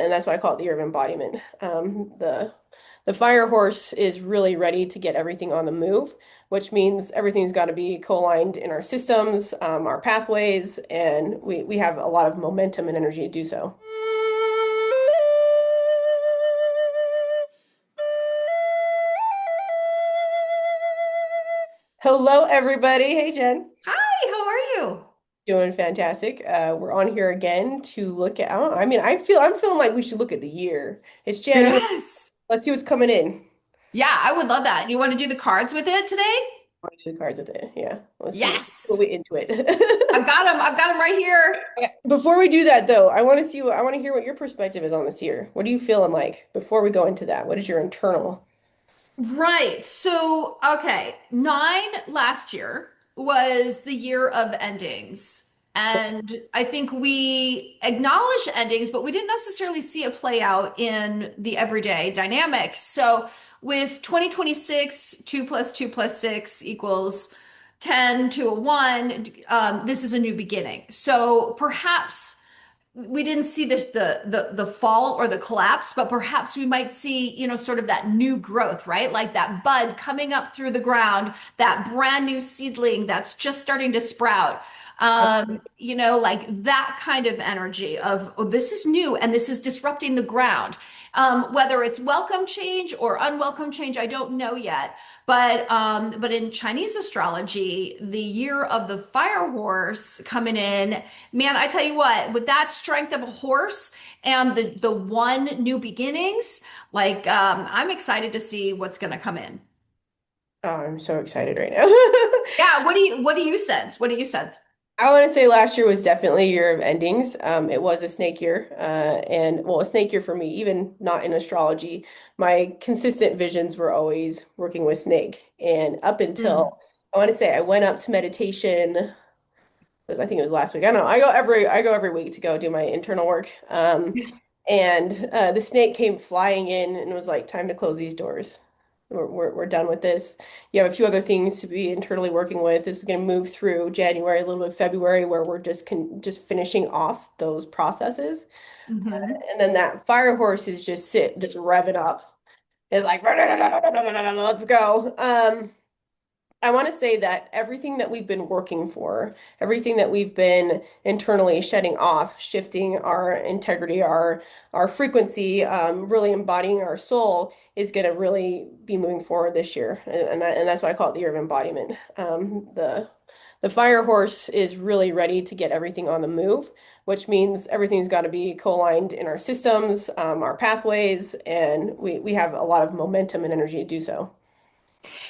and that's why I call it the Year of Embodiment. The fire horse is really ready to get everything on the move, which means everything's got to be co-aligned in our systems, our pathways, and we have a lot of momentum and energy to do so. Hello, everybody. Hey, Jen. Hi, how are you? Doing fantastic. We're on here again to look at. I mean, I'm feeling like we should look at the year. It's January. Yes. Let's see what's coming in. Yeah, I would love that. You want to do the cards with it today? Want to do the cards with it. Yeah. Let's see what Yes. we into it. I've got them. I've got them right here. Yeah. Before we do that, though, I want to hear what your perspective is on this year. What are you feeling like before we go into that? What is your internal? Right. So, okay, nine last year was the year of endings. And I think we acknowledge endings, but we didn't necessarily see it play out in the everyday dynamic. So, with 2026, 2 plus 2 plus 6 equals 10 to a 1, this is a new beginning. So, perhaps we didn't see this the fall or the collapse, but perhaps we might see, sort of that new growth, right? Like that bud coming up through the ground, that brand new seedling that's just starting to sprout. Like that kind of energy of, oh, this is new and this is disrupting the ground. Whether it's welcome change or unwelcome change, I don't know yet. But in Chinese astrology, the year of the fire horse coming in, man, I tell you what, with that strength of a horse and the one new beginnings, like I'm excited to see what's going to come in. Oh, I'm so excited right now. Yeah, what do you sense? What do you sense? I want to say last year was definitely a year of endings. It was a snake year, and well, a snake year for me, even not in astrology. My consistent visions were always working with snake, and up Mm. until I want to say I went up to meditation. I think it was last week. I don't know. I go every week to go do my internal work. And the snake came flying in and was like, "Time to close these doors. We're done with this. You have a few other things to be internally working with. This is going to move through January, a little bit of February, where we're just finishing off those processes. Hmm. And then that fire horse is just revving up. It's like, let's go. I want to say that everything that we've been working for, everything that we've been internally shedding off, shifting our integrity, our frequency, really embodying our soul, is going to really be moving forward this year, and that's why I call it the Year of Embodiment. The fire horse is really ready to get everything on the move, which means everything's got to be co-aligned in our systems, our pathways, and we have a lot of momentum and energy to do so.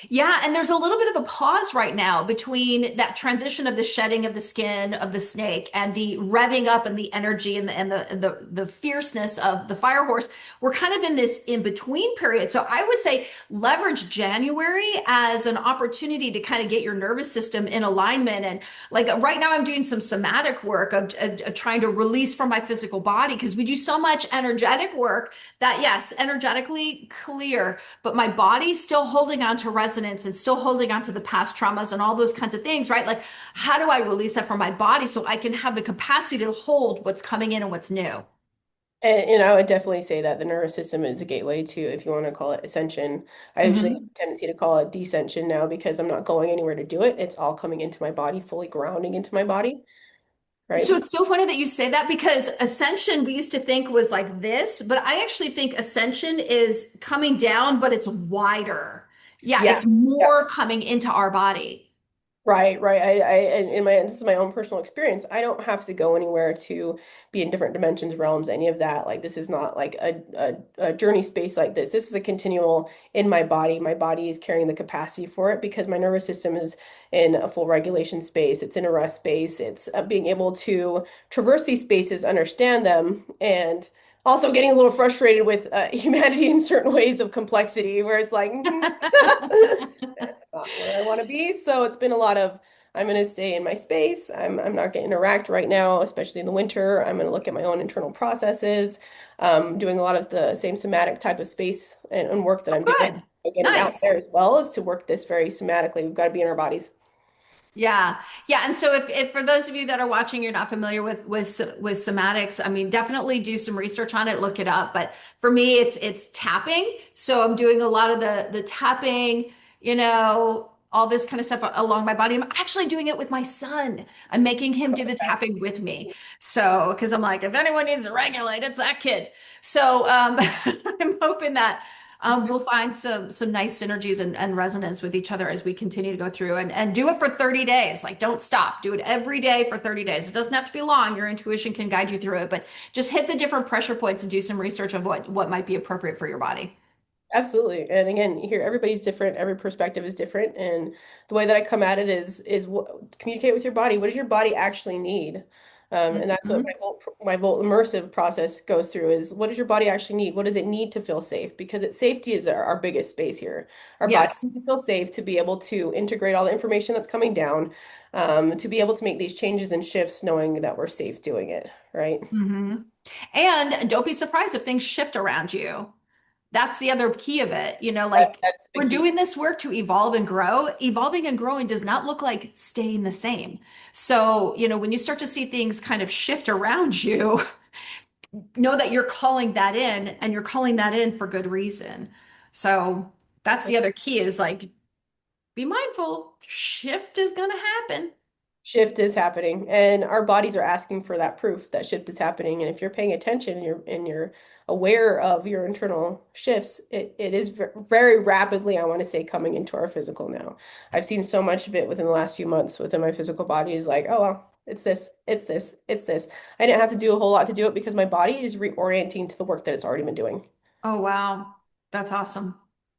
Yeah, and there's a little bit of a pause right now between that transition of the shedding of the skin of the snake and the revving up and the energy and the fierceness of the fire horse. We're kind of in this in between period. So I would say leverage January as an opportunity to kind of get your nervous system in alignment. And like right now, I'm doing some somatic work of trying to release from my physical body because we do so much energetic work that, yes, energetically clear, but my body's still holding on to resonance and still holding on to the past traumas and all those kinds of things, right? Like, how do I release that from my body so I can have the capacity to hold what's coming in and what's new? And I would definitely say that the nervous system is a gateway to, if you want to call it ascension. I usually have Mhm. a tendency to call it descension now because I'm not going anywhere to do it. It's all coming into my body, fully grounding into my body, So right? it's so funny that you say that because ascension we used to think was like this, but I actually think ascension is coming down, but it's wider. Yeah, Yeah. it's more coming into our body. Right, right. And in this is my own personal experience. I don't have to go anywhere to be in different dimensions, realms, any of that. Like this is not like a journey space like this. This is a continual in my body. My body is carrying the capacity for it because my nervous system is in a full regulation space. It's in a rest space. It's being able to traverse these spaces, understand them, and also getting a little frustrated with humanity in certain ways of complexity, where it's like, that's not where I want to be. So it's been a lot of, I'm going to stay in my space. I'm not going to interact right now, especially in the winter. I'm going to look at my own internal processes, doing a lot of the same somatic type of space and work that Oh, I'm doing. good. So getting out Nice. there as well is to work this very somatically. We've got to be in our bodies. Yeah. Yeah. And so if for those of you that are watching, you're not familiar with somatics, I mean, definitely do some research on it, look it up. But for me, it's tapping. So I'm doing a lot of the tapping, all this kind of stuff along my body. I'm actually doing it with my son. I'm making him do the tapping with me. So, because I'm like, if anyone needs to regulate, it's that kid. So I'm hoping that we'll find some nice synergies and resonance with each other as we continue to go through and do it for 30 days. Like, don't stop. Do it every day for 30 days. It doesn't have to be long. Your intuition can guide you through it, but just hit the different pressure points and do some research of what might be appropriate for your body. Absolutely. And again, here everybody's different, every perspective is different, and the way that I come at it is communicate with your body. What does your body actually need? And that's what Mhm. my Volt immersive process goes through is what does your body actually need? What does it need to feel safe? Because safety is our biggest space here. Our body Yes. needs to feel safe to be able to integrate all the information that's coming down, to be able to make these changes and shifts knowing that we're safe doing it, right? hmm And don't be surprised if things shift around you. That's the other key of it. Like That's the we're key. doing this work to evolve and grow. Evolving and growing does not look like staying the same. So, when you start to see things kind of shift around you, know that you're calling that in and you're calling that in for good reason. So that's the other key is like, be mindful. Shift is going to happen. Shift is happening, and our bodies are asking for that proof that shift is happening. And if you're paying attention and you're aware of your internal shifts, it is very rapidly, I want to say, coming into our physical now. I've seen so much of it within the last few months within my physical body is like, oh well, it's this, it's this, it's this. I didn't have to do a whole lot to do it because my body is reorienting to the work that it's already been doing. Oh wow. That's awesome.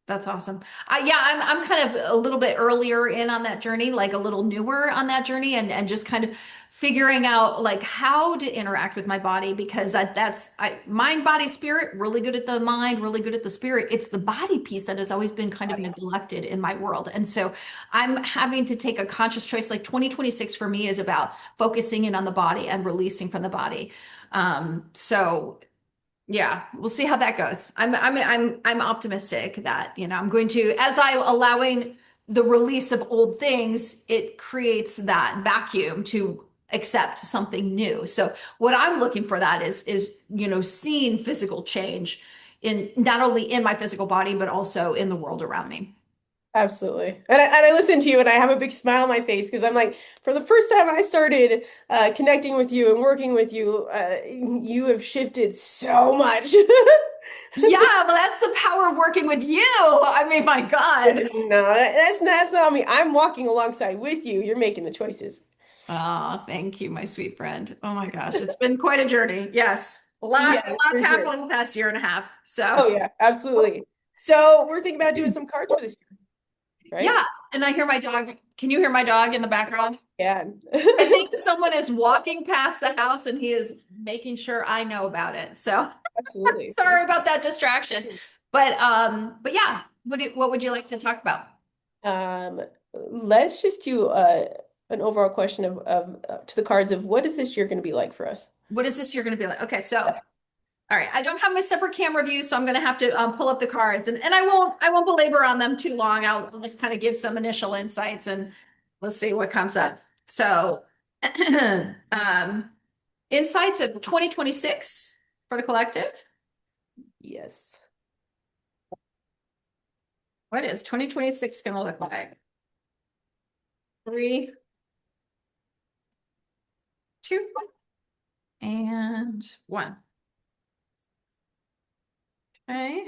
That's awesome. Yeah, I'm kind of a little bit earlier in on that journey, like a little newer on that journey and just kind of figuring out like how to interact with my body because that's mind, body, spirit, really good at the mind, really good at the spirit. It's the body piece that has always been kind of neglected in my world. And so I'm having to take a conscious choice. Like 2026 for me is about focusing in on the body and releasing from the body. So yeah, we'll see how that goes. I'm optimistic that, I'm going to, as I'm allowing the release of old things, it creates that vacuum to accept something new. So what I'm looking for that is, seeing physical change in not only in my physical body, but also in the world around me. Absolutely. And I listen to you and I have a big smile on my face because I'm like, for the first time I started connecting with you and working with you, you have shifted so much. Yeah, well, that's the power of working with you. I mean, my God. No, that's not me. I'm walking alongside with you. You're making the choices. Oh, thank you, my sweet friend. Oh my gosh, it's been quite a journey. Yes, Yeah, lots for sure. happened in the past year and a half. So, Oh yeah, absolutely. So we're thinking about doing some cards for this year, right? yeah, and I hear my dog. Can you hear my dog in the background? Yeah. I think someone is walking past the house and he is making sure I know about it. So, Absolutely. sorry about that distraction. But yeah, what would you like to talk about? Um, let's just do an overall question of to the cards of what is this year going to be like for us? What is this year going to be like? Okay, so all right, I don't have my separate camera view, so I'm going to have to pull up the cards, and I won't belabor on them too long. I'll just kind of give some initial insights, and let's see what comes up. So, um, insights of 2026 for the collective. Yes. What is 2026 going to look like? Three, two, and one. Okay,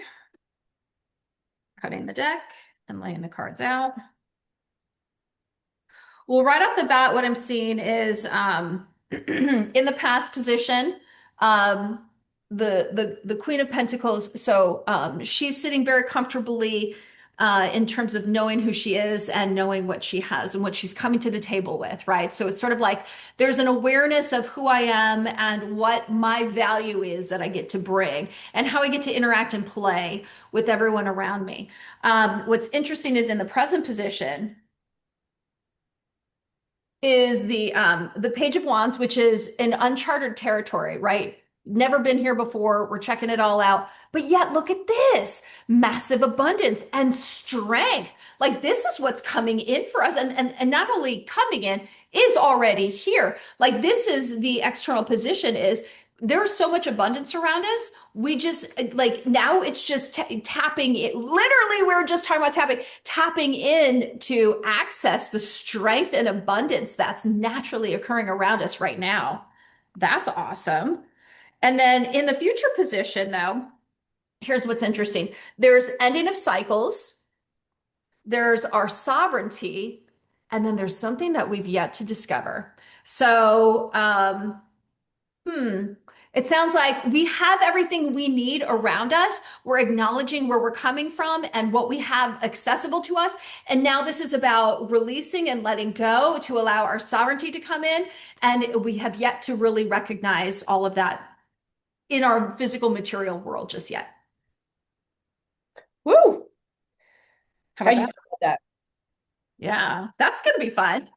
cutting the deck and laying the cards out. Well, right off the bat, what I'm seeing is in the past position, um, the Queen of Pentacles. So she's sitting very comfortably in terms of knowing who she is and knowing what she has and what she's coming to the table with, right? So it's sort of like there's an awareness of who I am and what my value is that I get to bring and how I get to interact and play with everyone around me. What's interesting is in the present position is the Page of Wands, which is an uncharted territory, right? Never been here before. We're checking it all out. But yet, look at this massive abundance and strength. Like, this is what's coming in for us. And not only coming in, is already here. Like, this is the external position is there's so much abundance around us. We just like now it's just tapping it. Literally, we were just talking about tapping in to access the strength and abundance that's naturally occurring around us right now. That's awesome. And then in the future position, though, here's what's interesting. There's ending of cycles, there's our sovereignty, and then there's something that we've yet to discover. So, hmm, it sounds like we have everything we need around us. We're acknowledging where we're coming from and what we have accessible to us. And now this is about releasing and letting go to allow our sovereignty to come in. And we have yet to really recognize all of that in our physical material world just yet. Woo! How How about do you that? feel about that? Yeah, that's going to be fun.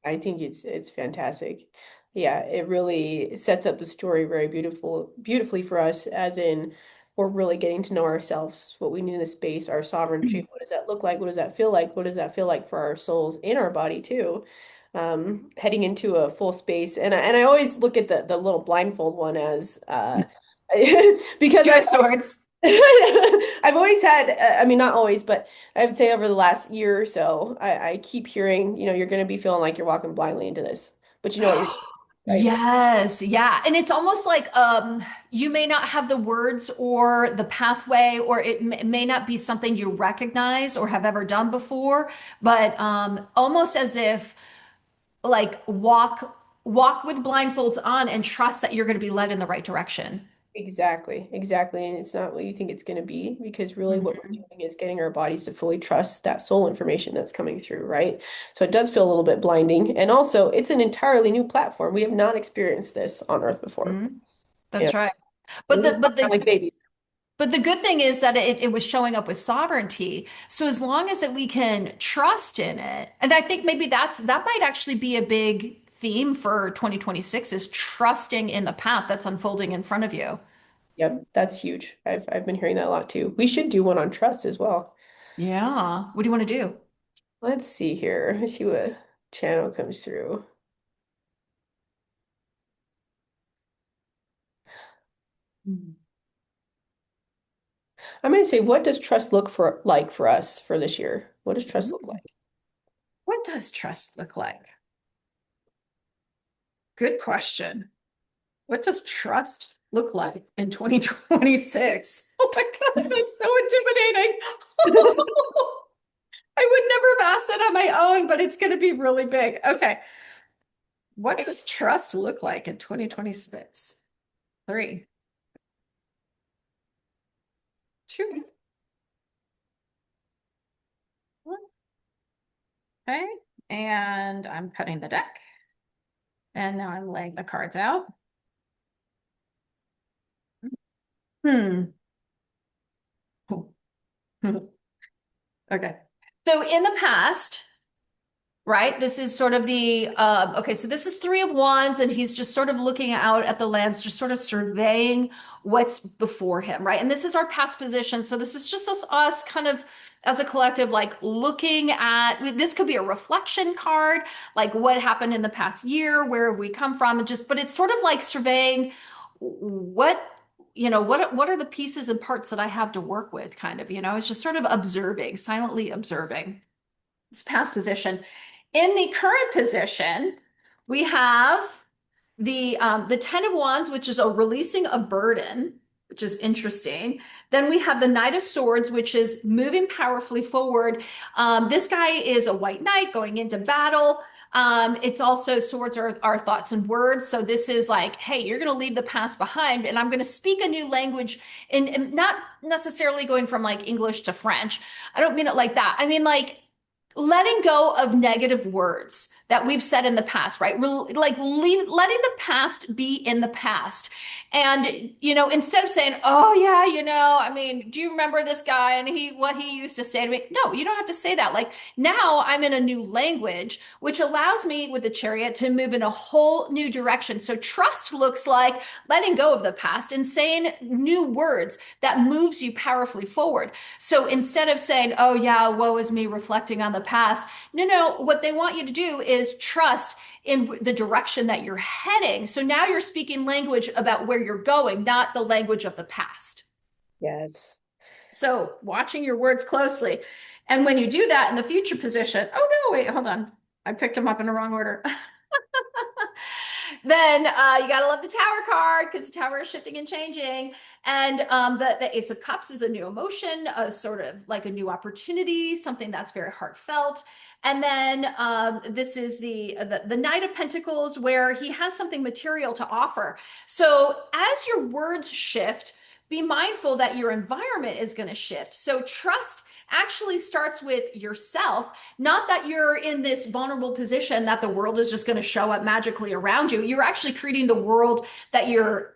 I think it's fantastic. Yeah, it really sets up the story very beautifully for us, as in we're really getting to know ourselves, what we need in the space, our sovereignty. What does that look like? What does that feel like? What does that feel like for our souls in our body too? Heading into a full space. And I always look at the little blindfold one as because Two of Swords. I've always had, I mean, not always, but I would say over the last year or so, I keep hearing, you're going to be feeling like you're walking blindly into this, but you know what you're doing, right? Yes, yeah. And it's almost like you may not have the words or the pathway, or it may not be something you recognize or have ever done before, but almost as if like walk with blindfolds on and trust that you're going to be led in the right direction. Exactly, exactly. And it's not what you think it's going to be, because really what we're Mhm. doing is getting our bodies to fully trust that soul information that's coming through, right? So it does feel a little bit blinding. And also, it's an entirely new platform. We have not experienced this on Earth before. Mhm. You know, That's right. But we the walk but around the like babies. But the good thing is that it was showing up with sovereignty. So as long as that we can trust in it, and I think maybe that might actually be a big theme for 2026 is trusting in the path that's unfolding in front of you. Yep, that's huge. I've been hearing that a lot too. We should do one on trust as well. Yeah. What do you want to do? Let's see here. Let's see what channel comes through. Hmm. I'm going to say, what does trust look for like for us for this year? What does trust look like? What does trust look like? Good question. What does trust look like in 2026? Oh my God, that's so intimidating. I would never have asked that on my own, but it's going to be really big. Okay. What does trust look like in 2026? Three, two, one. Okay. And I'm cutting the deck. And now I'm laying the cards out. Hmm. Okay. So in the past, right? This is sort of the okay, so this is three of wands, and he's just sort of looking out at the lands, just sort of surveying what's before him, right? And this is our past position. So this is just us kind of as a collective, like looking at this could be a reflection card, like what happened in the past year, where have we come from, and just but it's sort of like surveying what what are the pieces and parts that I have to work with, kind of, it's just sort of observing, silently observing this past position. In the current position, we have the Ten of Wands, which is a releasing of burden, which is interesting. Then we have the Knight of Swords, which is moving powerfully forward. This guy is a white knight going into battle. It's also swords are our thoughts and words. So this is like, hey, you're going to leave the past behind, and I'm going to speak a new language, and not necessarily going from like English to French. I don't mean it like that. I mean like letting go of negative words that we've said in the past, right? Letting the past be in the past. And, instead of saying, oh, yeah, I mean, do you remember this guy and what he used to say to me? No, you don't have to say that. Like now I'm in a new language, which allows me with the chariot to move in a whole new direction. So trust looks like letting go of the past and saying new words that moves you powerfully forward. So instead of saying, oh, yeah, woe is me reflecting on the past, no, what they want you to do is trust in the direction that you're heading. So now you're speaking language about where you're going, not the language of the past. Yes. So watching your words closely. And when you do that in the future position, oh no, wait, hold on. I picked them up in the wrong order. Then you gotta love the tower card because the tower is shifting and changing. And the Ace of Cups is a new emotion, sort of like a new opportunity, something that's very heartfelt. And then this is the Knight of Pentacles, where he has something material to offer. So as your words shift, be mindful that your environment is going to shift. So trust actually starts with yourself, not that you're in this vulnerable position that the world is just going to show up magically around you. You're actually creating the world that you're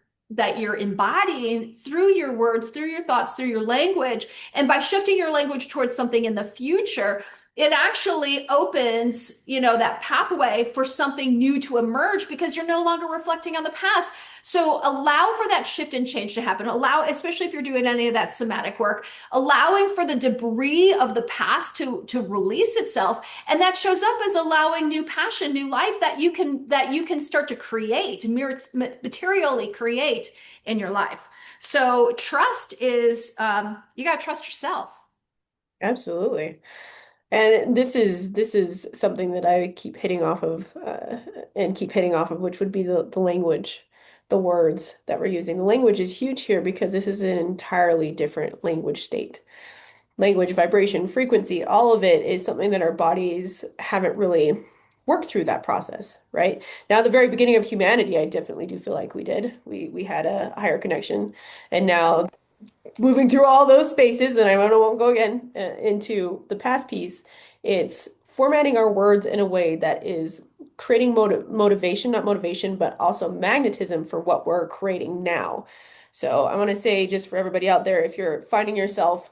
embodying through your words, through your thoughts, through your language. And by shifting your language towards something in the future, it actually opens, that pathway for something new to emerge because you're no longer reflecting on the past. So allow for that shift and change to happen. Allow, especially if you're doing any of that somatic work, allowing for the debris of the past to release itself. And that shows up as allowing new passion, new life that you can start to create, materially create in your life. So trust is you got to trust yourself. Absolutely. And this is something that I keep hitting off of and keep hitting off of, which would be the language, the words that we're using. The language is huge here because this is an entirely different language state. Language, vibration, frequency, all of it is something that our bodies haven't really worked through that process, right? Now, at the very beginning of humanity, I definitely do feel like we did. We had a higher connection, and now moving through all those spaces, and I won't go again into the past piece. It's formatting our words in a way that is creating motivation, not motivation, but also magnetism for what we're creating now. So I want to say, just for everybody out there, if you're finding yourself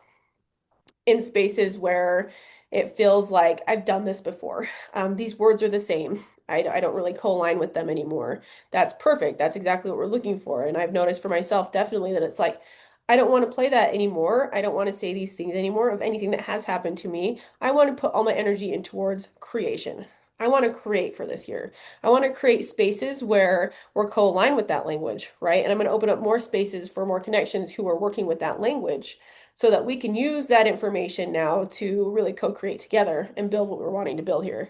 in spaces where it feels like I've done this before. These words are the same. I don't really co-align with them anymore. That's perfect. That's exactly what we're looking for. And I've noticed for myself definitely that it's like, I don't want to play that anymore. I don't want to say these things anymore of anything that has happened to me. I want to put all my energy in towards creation. I want to create for this year. I want to create spaces where we're co-aligned with that language, right? And I'm going to open up more spaces for more connections who are working with that language so that we can use that information now to really co-create together and build what we're wanting to build here.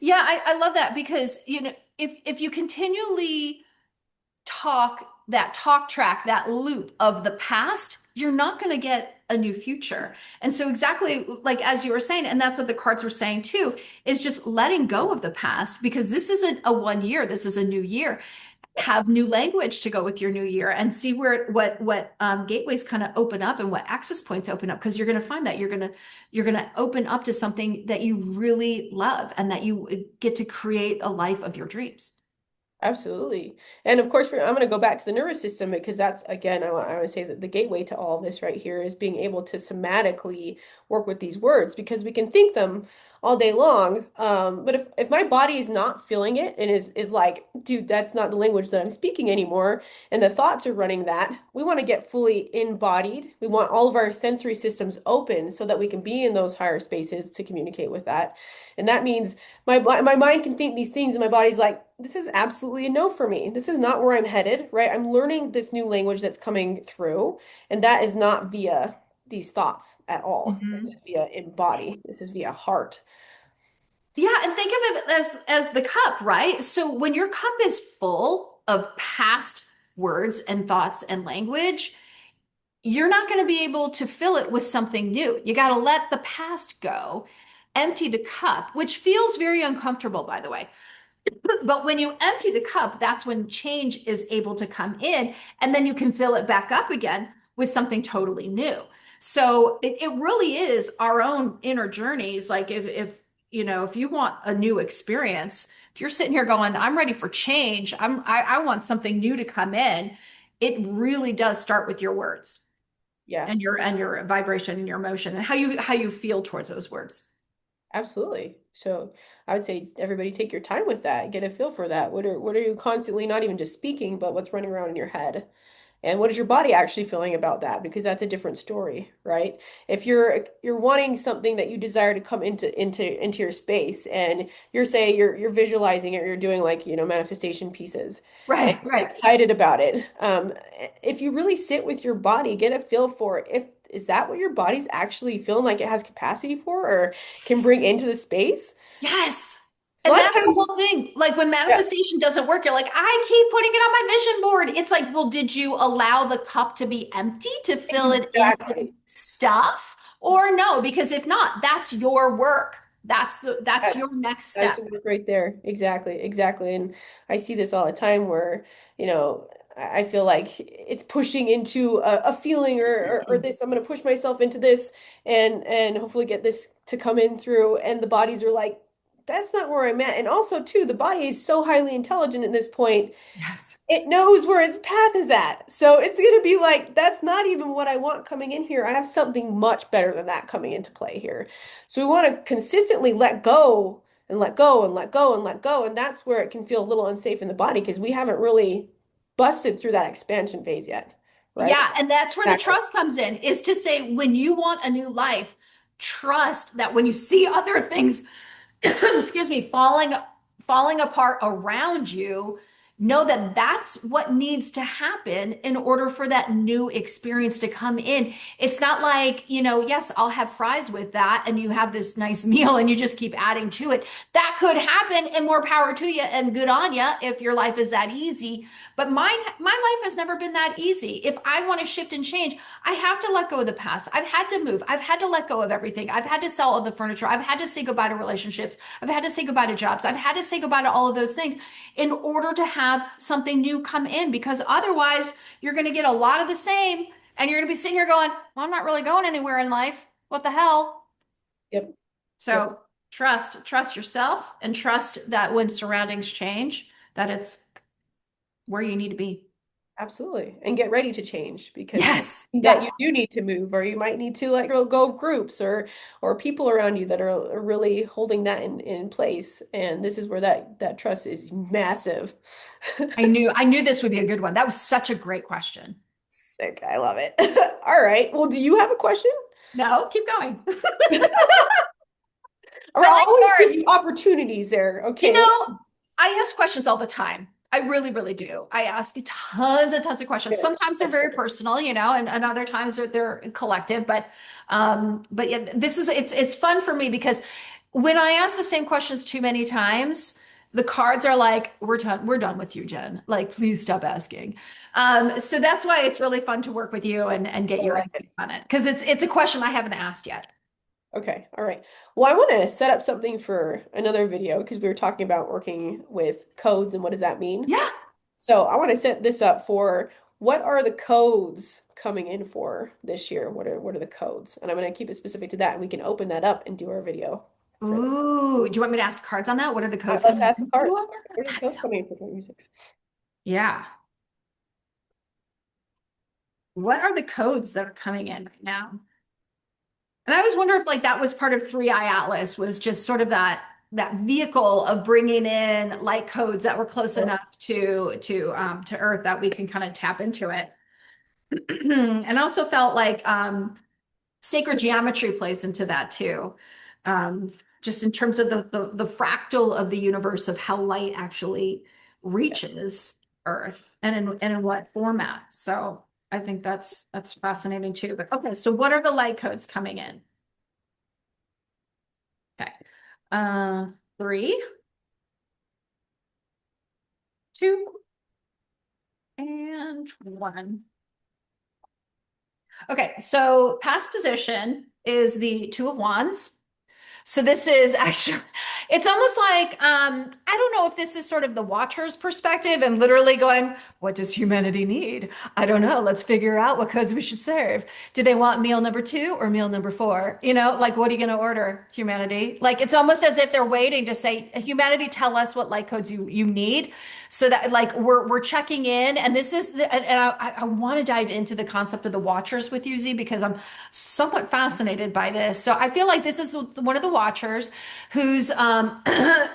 Yeah, I love that because if you continually talk track, that loop of the past, you're not going to get a new future. And so exactly like as you were saying, and that's what the cards were saying too, is just letting go of the past because this isn't a 1 year, this is a new year. Have new language to go with your new year and see where what gateways kind of open up and what access points open up because you're going to find that you're going to open up to something that you really love and that you get to create a life of your dreams. Absolutely. And of course, I'm going to go back to the nervous system because that's, again, I want to say that the gateway to all of this right here is being able to somatically work with these words because we can think them all day long. But if my body is not feeling it and is like, dude, that's not the language that I'm speaking anymore, and the thoughts are running that, we want to get fully embodied. We want all of our sensory systems open so that we can be in those higher spaces to communicate with that. And that means my mind can think these things and my body's like, this is absolutely a no for me. This is not where I'm headed, right? I'm learning this new language that's coming through, and that is not via these thoughts at all. This is Mhm. via embody. This is via heart. Yeah, and think of it as the cup, right? So when your cup is full of past words and thoughts and language, you're not going to be able to fill it with something new. You got to let the past go, empty the cup, which feels very uncomfortable, by the way. But when you empty the cup, that's when change is able to come in, and then you can fill it back up again with something totally new. So it really is our own inner journeys. Like if you want a new experience, if you're sitting here going, I'm ready for change, I want something new to come in, it really does start with your words Yeah. and your vibration and your emotion and how you feel towards those words. Absolutely. So I would say everybody take your time with that. Get a feel for that. What are you constantly not even just speaking, but what's running around in your head? And what is your body actually feeling about that? Because that's a different story, right? If you're wanting something that you desire to come into your space and you're visualizing it, or you're doing like, manifestation pieces and Right, you're right. excited about it. If you really sit with your body, get a feel for if is that what your body's actually feeling like it has capacity for or can bring into the space? Yes. So a And lot of that's the times, whole thing. Like when yeah, manifestation doesn't work, you're like, I keep putting it on my vision board. It's like, well, did you allow the cup to be empty to fill it in with exactly. stuff? Or no, because if not, that's your work. That's your next That's step. the work right there. Exactly, exactly. And I see this all the time where, I feel like it's pushing into a feeling or this. I'm going to push myself into this and hopefully get this to come in through. And the bodies are like, that's not where I'm at. And also, too, the body is so highly intelligent at this point Yes. it knows where its path is at. So it's going to be like, that's not even what I want coming in here. I have something much better than that coming into play here. So we want to consistently let go and let go and let go and let go. And that's where it can feel a little unsafe in the body because we haven't really busted through that expansion phase yet, right? Yeah, and that's where the Exactly. trust comes in, is to say when you want a new life, trust that when you see other things excuse me, falling apart around you, know that that's what needs to happen in order for that new experience to come in. It's not like, yes, I'll have fries with that and you have this nice meal and you just keep adding to it. That could happen and more power to you and good on you if your life is that easy. But my life has never been that easy. If I want to shift and change, I have to let go of the past. I've had to move. I've had to let go of everything. I've had to sell all the furniture. I've had to say goodbye to relationships. I've had to say goodbye to jobs. I've had to say goodbye to all of those things in order to have something new come in because otherwise you're going to get a lot of the same and you're going to be sitting here going, well, I'm not really going anywhere in life. What the hell? Yep. Yep. So trust yourself and trust that when surroundings change, that it's where you need to be. Absolutely. And get ready to change because it Yes. might be that Yeah. you do need to move or you might need to let go of groups or people around you that are really holding that in place. And this is where that trust is massive. I knew this would be a good one. That was such a great question. Sick. I love it. All right. Well, do you have a question? No, keep going. Or I I'll like always give yours. you opportunities there. You Okay. know, I ask questions all the time. I really, really do. I ask tons and tons of questions. Good. Sometimes they're That's very perfect. personal, and other times they're collective. But yeah, it's fun for me because when I ask the same questions too many times, the cards are like, we're done with you, Jen. Like, please stop asking. So that's why it's really fun to work with you and get I your like insight it. on it because it's a question I haven't asked yet. Okay. All right. Well, I want to set up something for another video because we were talking about working with codes and what does that mean. Yeah. So I want to set this up for what are the codes coming in for this year? What are the codes? And I'm going to keep it specific to that, and we can open that up and do our video for that. Ooh, do you want me to ask cards on that? What are the codes Let's coming ask the in for? cards. What are the That's codes so, coming in for 2026? yeah. What are the codes that are coming in right now? And I always wonder if like that was part of Three Eye Atlas was just sort of that vehicle of bringing in light codes that were close Well, enough to Earth that we can kind of tap into it. And I also felt like sacred geometry plays into that too. Um, just in terms of the fractal of the universe of how light actually yeah, reaches Earth and in what format. So I think that's fascinating too. But okay, so what are the light codes coming in? Okay. Uh, three, two, and one. Okay, so past position is the Two of Wands. So this is actually It's almost like I don't know if this is sort of the watcher's perspective and literally going, what does humanity need? I don't know. Let's figure out what codes we should serve. Do they want meal number two or meal number four? You know, like what are you going to order, humanity? Like it's almost as if they're waiting to say, humanity, tell us what light codes you need, so that like we're checking in. And this is and I want to dive into the concept of the watchers with you, Z, because I'm somewhat fascinated by this. So I feel like this is one of the watchers who's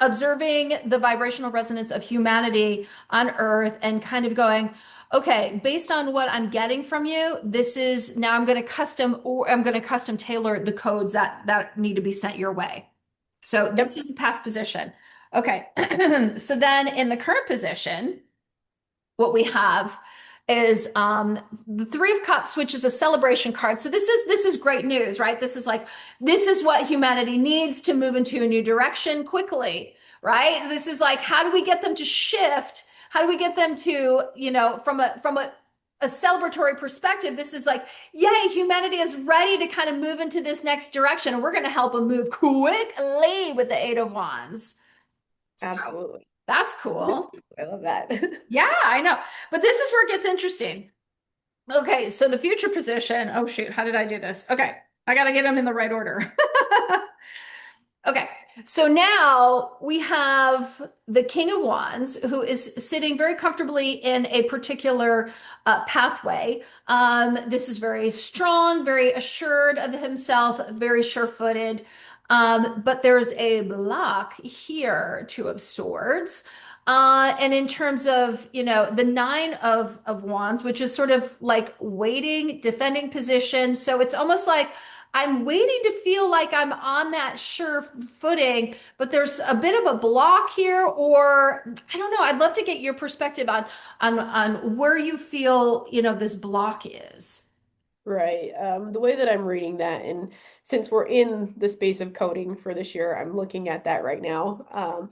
observing the vibrational resonance of humanity on Earth and kind of going, okay, based on what I'm getting from you, this is now I'm going to custom tailor the codes that need to be sent your way. So Yep, this is the past position. Okay. So then in the current position, what we have is the Three of Cups, which is a celebration card. So this is great news, right? This is like this is what humanity needs to move into a new direction quickly, right? This is like how do we get them to shift? How do we get them to, from a celebratory perspective? This is like, yay, humanity is ready to kind of move into this next direction, and we're going to help them move quickly with the Eight of Wands. So absolutely. that's cool. I love that. Yeah, I know. But this is where it gets interesting. Okay, so the future position. Oh, shoot. How did I do this? Okay, I got to get them in the right order. Okay, so now we have the King of Wands, who is sitting very comfortably in a particular pathway. This is very strong, very assured of himself, very sure-footed. But there's a block here, Two of Swords. And in terms of, the Nine of Wands, which is sort of like waiting, defending position. So it's almost like I'm waiting to feel like I'm on that sure footing, but there's a bit of a block here, or I don't know. I'd love to get your perspective on where you feel, this block is. Right. The way that I'm reading that, and since we're in the space of coding for this year, I'm looking at that right now.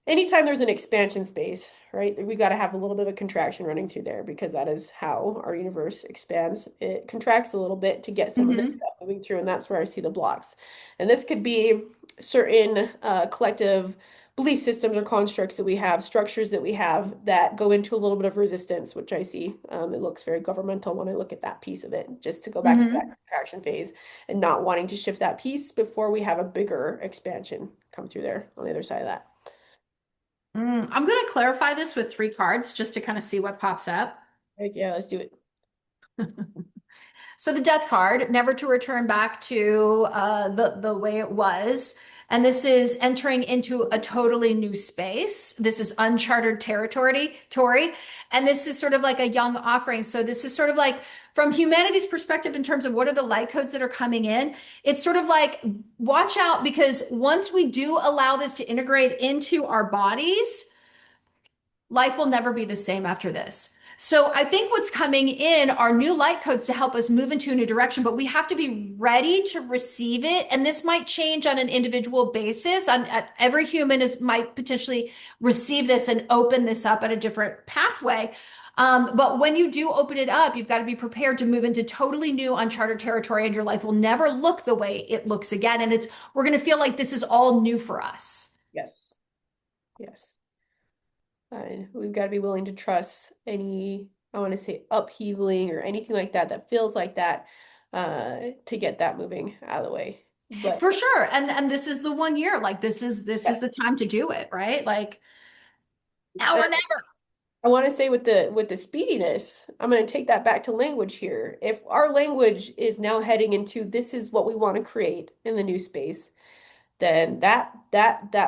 Anytime there's an expansion space, right, we got to have a little bit of contraction running through there because that is how our universe expands. It contracts a little bit to get some of this Hmm. stuff moving through, and that's where I see the blocks. And this could be certain collective belief systems or constructs that we have, structures that we have that go into a little bit of resistance, which I see. It looks very governmental when I look at that piece of it, just to go back into that Hmm. contraction phase and not wanting to shift that piece before we have a bigger expansion come through there on the other side of that. I'm going to clarify this with three cards just to kind of see what pops up. Like, yeah, let's do it. So the death card, never to return back to the way it was. And this is entering into a totally new space. This is uncharted territory, Tori. And this is sort of like a young offering. So this is sort of like from humanity's perspective in terms of what are the light codes that are coming in. It's sort of like watch out because once we do allow this to integrate into our bodies, life will never be the same after this. So I think what's coming in are new light codes to help us move into a new direction, but we have to be ready to receive it. And this might change on an individual basis. Every human might potentially receive this and open this up at a different pathway. But when you do open it up, you've got to be prepared to move into totally new uncharted territory, and your life will never look the way it looks again. And we're going to feel like this is all new for us. Yes. Yes. And we've got to be willing to trust any, I want to say, upheavaling or anything like that that feels like that to get that moving out of the way. But For sure. And this is the 1 year. Like this is yeah, the time to do it, right? Like now I or never. I want to say with the speediness, I'm going to take that back to language here. If our language is now heading into this is what we want to create in the new space, then that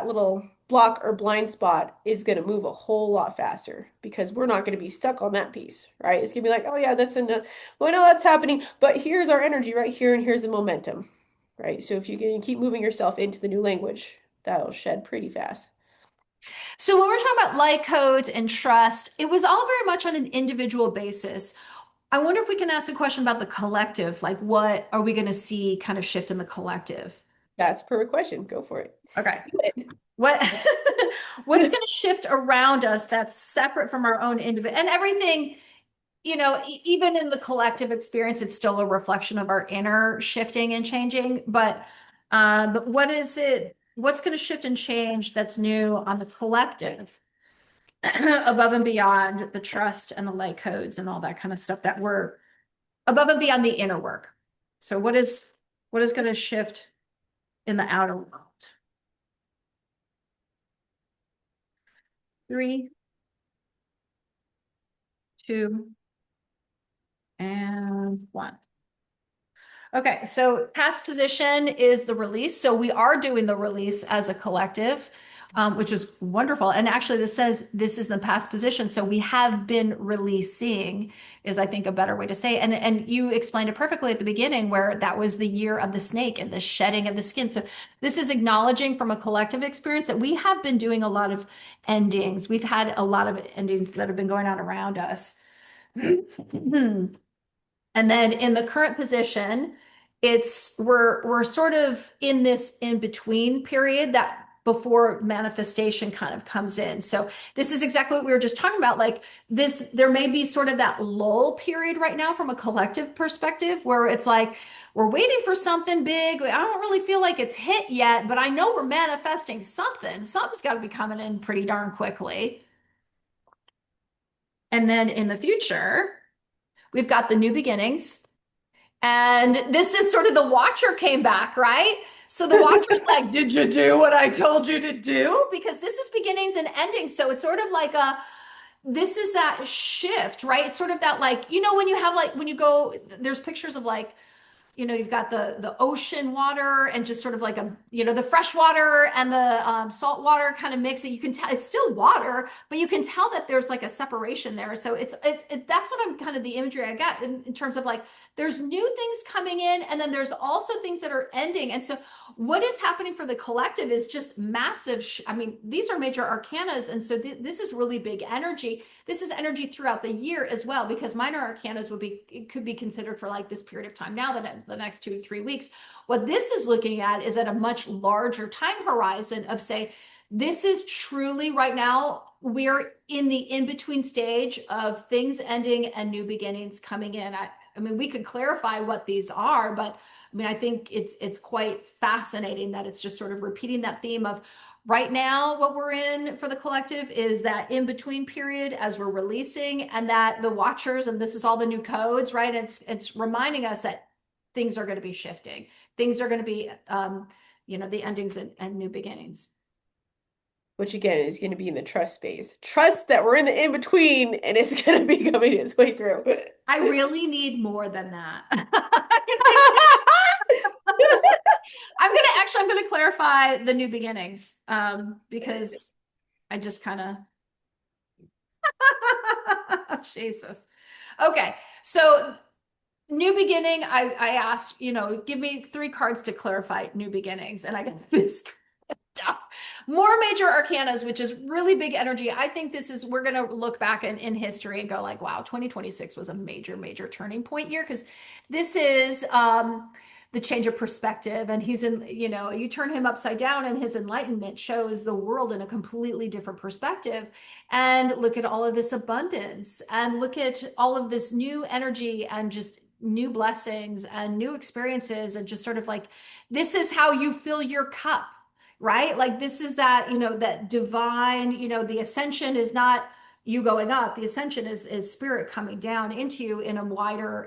little block or blind spot is going to move a whole lot faster because we're not going to be stuck on that piece, right? It's going to be like, oh yeah, that's enough. Well, I know that's happening, but here's our energy right here, and here's the momentum, right? So if you can keep moving yourself into the new language, that'll shed pretty fast. So when we're talking about light codes and trust, it was all very much on an individual basis. I wonder if we can ask a question about the collective, like what are we going to see kind of shift in the collective? That's a perfect question. Go for it. Okay. Do it. What what's going to shift around us that's separate from our own individual and everything, even in the collective experience, it's still a reflection of our inner shifting and changing. But what is it? what's going to shift and change that's new on the collective above and beyond the trust and the light codes and all that kind of stuff that we're above and beyond the inner work. So what is going to shift in the outer world? 3, 2, and 1. Okay, so past position is the release. So we are doing the release as a collective, which is wonderful. And actually, this says this is the past position. So we have been releasing, is I think a better way to say it. And you explained it perfectly at the beginning, where that was the year of the snake and the shedding of the skin. So this is acknowledging from a collective experience that we have been doing a lot of endings. We've had a lot of endings that have been going on around us. And then in the current position, it's we're sort of in this in between period that before manifestation kind of comes in. So this is exactly what we were just talking about. Like this, there may be sort of that lull period right now from a collective perspective where it's like we're waiting for something big. I don't really feel like it's hit yet, but I know we're manifesting something. Something's got to be coming in pretty darn quickly. And then in the future, we've got the new beginnings. And this is sort of the watcher came back, right? So the watcher's like, did you do what I told you to do? Because this is beginnings and endings. So it's sort of like this is that shift, right? It's sort of that like, when you have like, when you go, there's pictures of like, you've got the ocean water and just sort of like the fresh water and the salt water kind of mix it. You can tell it's still water, but you can tell that there's like a separation there. So that's what I'm kind of the imagery I got in terms of like there's new things coming in, and then there's also things that are ending. And so what is happening for the collective is just massive. I mean, these are major arcanas, and so this is really big energy. This is energy throughout the year as well, because minor arcanas could be considered for like this period of time now, the next 2 to 3 weeks. What this is looking at is at a much larger time horizon of say, this is truly right now, we're in the in-between stage of things ending and new beginnings coming in. I mean, we could clarify what these are, but I mean, I think it's quite fascinating that it's just sort of repeating that theme of right now, what we're in for the collective is that in between period as we're releasing, and that the watchers, and this is all the new codes, right? It's reminding us that things are going to be shifting. Things are going to be, the endings and new beginnings. Which again is going to be in the trust space. Trust that we're in the in between and it's going to be coming its way through. I really need more than that. I'm gonna clarify the new beginnings, because I just kind of Jesus. Okay, so new beginning. I asked, give me 3 cards to clarify new beginnings, and I got this stuff. More major arcanas, which is really big energy. I think we're going to look back in history and go like, wow, 2026 was a major, major turning point year, because this is the change of perspective. And he's you turn him upside down and his enlightenment shows the world in a completely different perspective. And look at all of this abundance and look at all of this new energy and just new blessings and new experiences, and just sort of like, this is how you fill your cup, right? Like this is that, that divine, the ascension is not you going up. The ascension is spirit coming down into you in a wider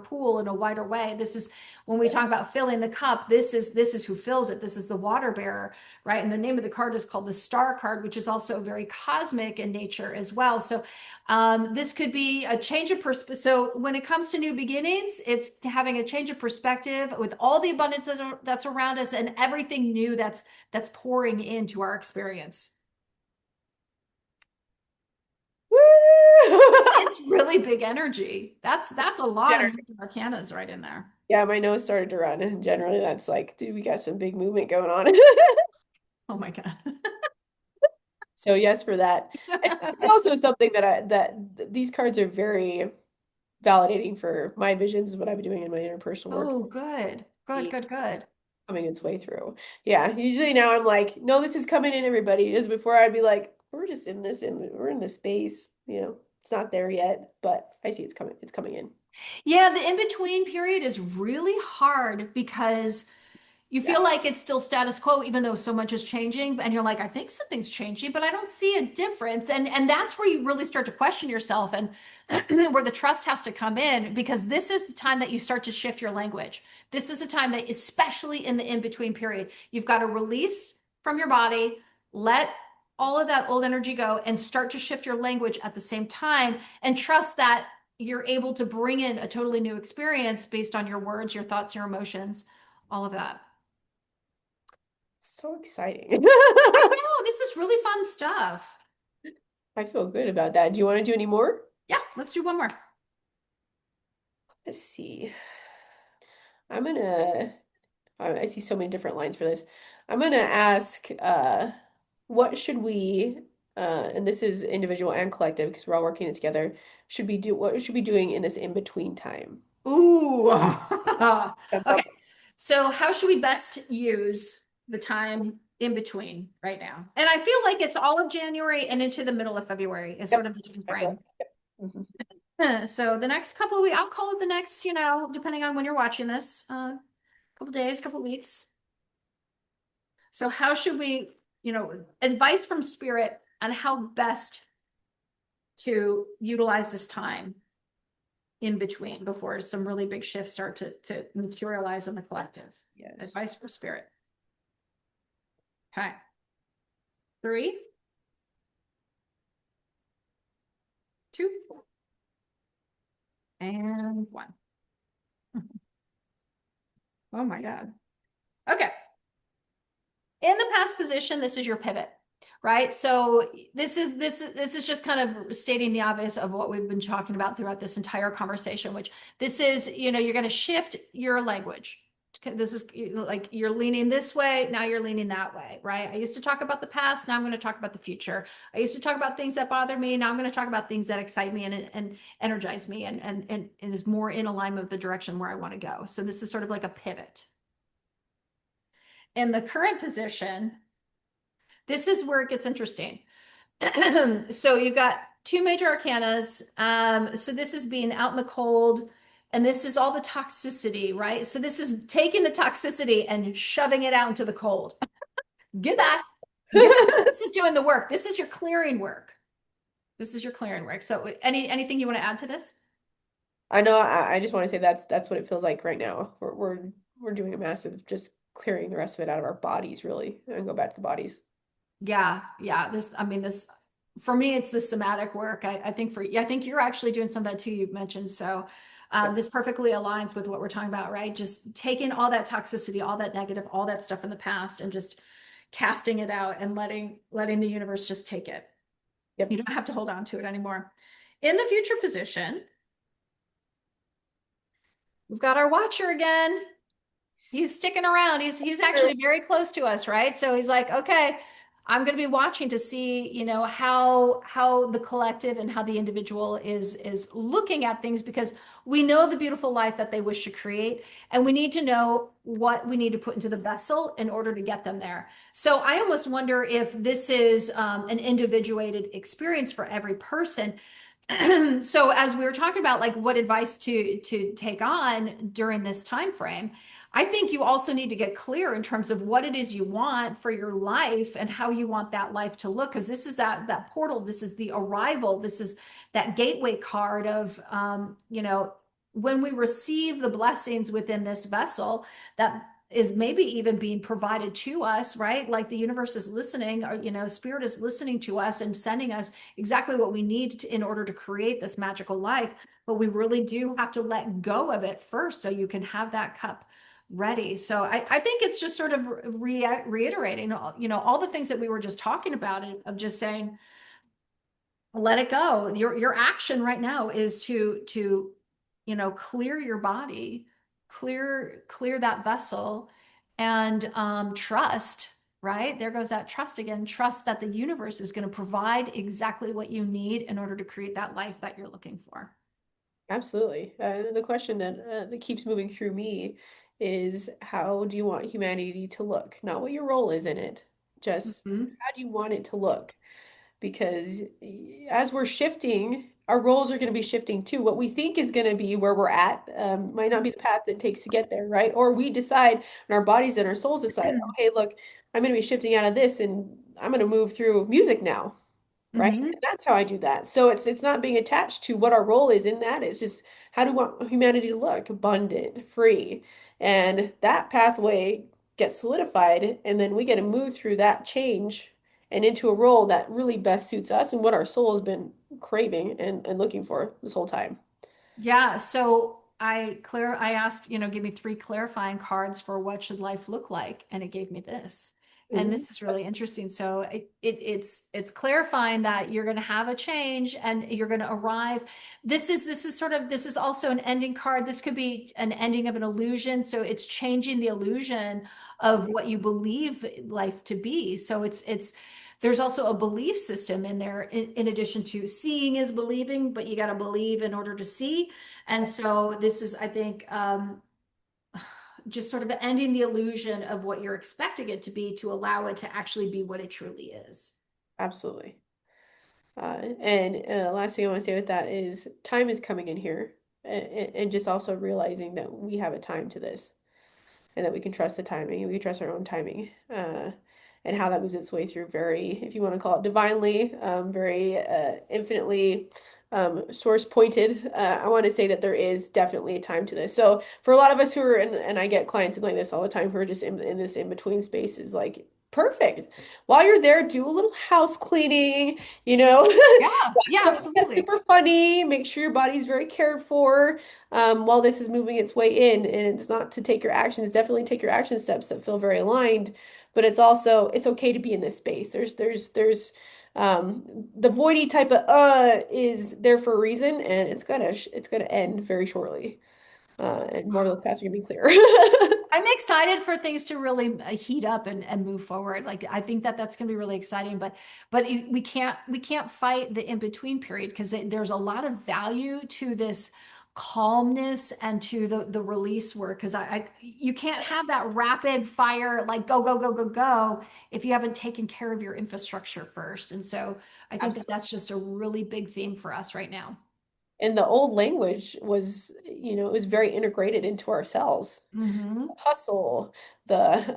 pool, in a wider way. This is when we talk about filling the cup, this is who fills it. This is the water bearer, right? And the name of the card is called the Star card, which is also very cosmic in nature as well. So this could be a change of perspective. So when it comes to new beginnings, it's having a change of perspective with all the abundance that's around us and everything new that's pouring into our experience. It's really big energy. That's a lot of arcanas right in there. Yeah, my nose started to run, and generally that's like, dude, we got some big movement going on. Oh my God. So yes for that. It's also something that these cards are very validating for my visions, what I've been doing in my interpersonal work, Oh, good. Good, good, good. coming its way through. Yeah, usually now I'm like, no, this is coming in, everybody. As before I'd be like, we're just in this, and we're in this space, it's not there yet, but I see it's coming in. Yeah, the in-between period is really hard because You Yeah. feel like it's still status quo, even though so much is changing, and you're like, I think something's changing, but I don't see a difference. And that's where you really start to question yourself and where the trust has to come in, because this is the time that you start to shift your language. This is the time that, especially in the in-between period, you've got to release from your body, let all of that old energy go, and start to shift your language at the same time, and trust that you're able to bring in a totally new experience based on your words, your thoughts, your emotions, all of that. So exciting. I know this is really fun stuff. I feel good about that. Do you want to do any more? Yeah, let's do one more. Let's see. I'm gonna, I see so many different lines for this. I'm gonna ask, what should we, and this is individual and collective because we're all working it together, what should we be doing in this in-between time? Ooh. Jump Okay. up. So how should we best use the time in between right now? And I feel like it's all of January and into the middle of February is sort Yep. of the time I feel frame. like, mhm. So the next couple of weeks, I'll call it the next, depending on when you're watching this, couple days, couple weeks. So how should we, advice from spirit on how best to utilize this time in between before some really big shifts start to materialize in the collective. Yes. Advice from spirit. Okay. 3, 2, and 1. Oh my God. Okay. In the past position, this is your pivot, right? So this is just kind of stating the obvious of what we've been talking about throughout this entire conversation, which this is, you're going to shift your language. This is like you're leaning this way, now you're leaning that way, right? I used to talk about the past, now I'm going to talk about the future. I used to talk about things that bother me, now I'm going to talk about things that excite me and energize me and is more in alignment with the direction where I want to go. So this is sort of like a pivot. In the current position, this is where it gets interesting. So you've got two major arcanas. So this is being out in the cold, and this is all the toxicity, right? So this is taking the toxicity and shoving it out into the cold. Get that. Get that. This is doing the work. This is your clearing work. This is your clearing work. So anything you want to add to this? I know. I just want to say that's what it feels like right now. We're doing a massive just clearing the rest of it out of our bodies, really, and go back to the bodies. Yeah, yeah. This for me, it's the somatic work. I think you're actually doing some of that too. You've mentioned so. Yep. This perfectly aligns with what we're talking about, right? Just taking all that toxicity, all that negative, all that stuff in the past, and just casting it out and letting the universe just take it. You Yep. don't have to hold on to it anymore. In the future position, we've got our watcher again. He's sticking around. He's actually very close to us, right? So he's like, okay, I'm going to be watching to see, how the collective and how the individual is looking at things, because we know the beautiful life that they wish to create, and we need to know what we need to put into the vessel in order to get them there. So I almost wonder if this is an individuated experience for every person. So as we were talking about, like, what advice to take on during this time frame, I think you also need to get clear in terms of what it is you want for your life and how you want that life to look, because this is that portal, this is the arrival, this is that gateway card of when we receive the blessings within this vessel that is maybe even being provided to us, right? Like the universe is listening, or spirit is listening to us and sending us exactly what we need in order to create this magical life. But we really do have to let go of it first so you can have that cup ready. So I think it's just sort of reiterating, all the things that we were just talking about, of just saying, let it go. Your action right now is to clear your body, clear that vessel, and trust. Right there goes that trust again. Trust that the universe is going to provide exactly what you need in order to create that life that you're looking for. Absolutely. The question that keeps moving through me is how do you want humanity to look? Not what your role is in it, just Mhm. how do you want it to look? Because as we're shifting our roles are going to be shifting too. What we think is going to be where we're at might not be the path it takes to get there, right? Or we decide, and our bodies and our souls decide, okay, look, I'm going to be shifting out of this, and I'm going to move through music now, right? Hmm. And that's how I do that. So it's not being attached to what our role is in that. It's just how do we want humanity to look? Abundant, free. And that pathway gets solidified, and then we get to move through that change and into a role that really best suits us and what our soul has been craving and looking for this whole time. Yeah, so I asked, give me three clarifying cards for what should life look like, and it gave me this. And Ooh, this is really interesting. So it's clarifying that you're going to have a change and you're going to arrive. This is also an ending card. This could be an ending of an illusion. So it's changing the illusion of what you believe life to be. So it's there's also a belief system in there in addition to seeing is believing, but you got to believe in order to see. And so this is, I think, just sort of ending the illusion of what you're expecting it to be to allow it to actually be what it truly is. absolutely. And last thing I want to say with that is time is coming in here, and just also realizing that we have a time to this. And that we can trust the timing and we can trust our own timing, and how that moves its way through very, if you want to call it divinely, very infinitely source pointed. I want to say that there is definitely a time to this. So for a lot of us who are, and I get clients like this all the time who are just in this in between space is like, perfect. While you're there, do a little house cleaning, you know, Yeah, watch yeah, something that's absolutely. super funny, make sure your body's very cared for, while this is moving its way in. And it's not to take your actions, definitely take your action steps that feel very aligned, but it's also it's okay to be in this space. There's the voidy type of is there for a reason, and it's gonna end very shortly. And more of those paths are gonna be clear. I'm excited for things to really heat up and move forward. Like I think that that's going to be really exciting, but we can't fight the in between period because there's a lot of value to this calmness and to the release work because you can't have that rapid fire like go go go go go if you haven't taken care of your infrastructure first. And so I think that Absolutely. that's just a really big theme for us right now. And the old language was, it was very integrated into our cells. Hmm. Hustle, the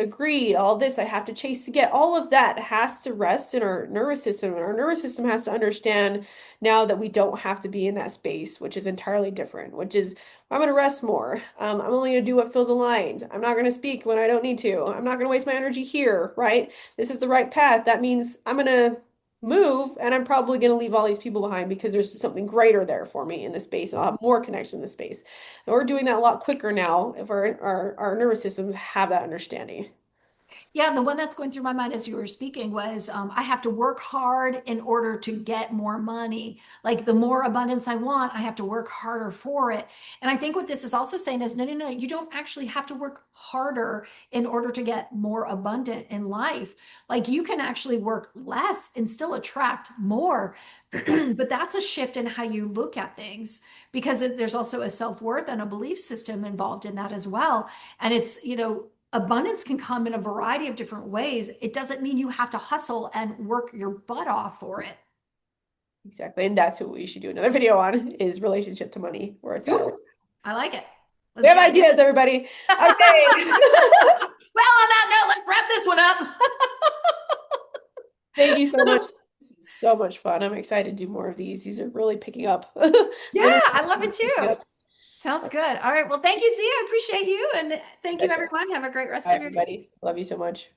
greed, all this I have to chase to get, all of that has to rest in our nervous system, and our nervous system has to understand now that we don't have to be in that space, which is entirely different, which is I'm going to rest more. I'm only going to do what feels aligned. I'm not going to speak when I don't need to. I'm not going to waste my energy here, right? This is the right path. That means I'm going to move, and I'm probably going to leave all these people behind because there's something greater there for me in this space, and I'll have more connection in this space. And we're doing that a lot quicker now if our nervous systems have that understanding. Yeah, the one that's going through my mind as you were speaking was I have to work hard in order to get more money. Like the more abundance I want, I have to work harder for it. And I think what this is also saying is no, no, no, you don't actually have to work harder in order to get more abundant in life. Like you can actually work less and still attract more. But that's a shift in how you look at things because there's also a self-worth and a belief system involved in that as well. And it's, abundance can come in a variety of different ways. It doesn't mean you have to hustle and work your butt off for it. Exactly. And that's what we should do another video on is relationship to money, where it's at. Ooh, I like it. We Let's have do it. ideas, everybody. Okay. Well, on that note, let's wrap this one up. Thank you so much. This was so much fun. I'm excited to do more of these. These are really picking up. Yeah, The energy I love is it picking too. up. Sounds good. All right. Well, thank you, Z. I appreciate you. And thank Bye, you, everyone. Have a great rest of your day. everybody. Love you so much.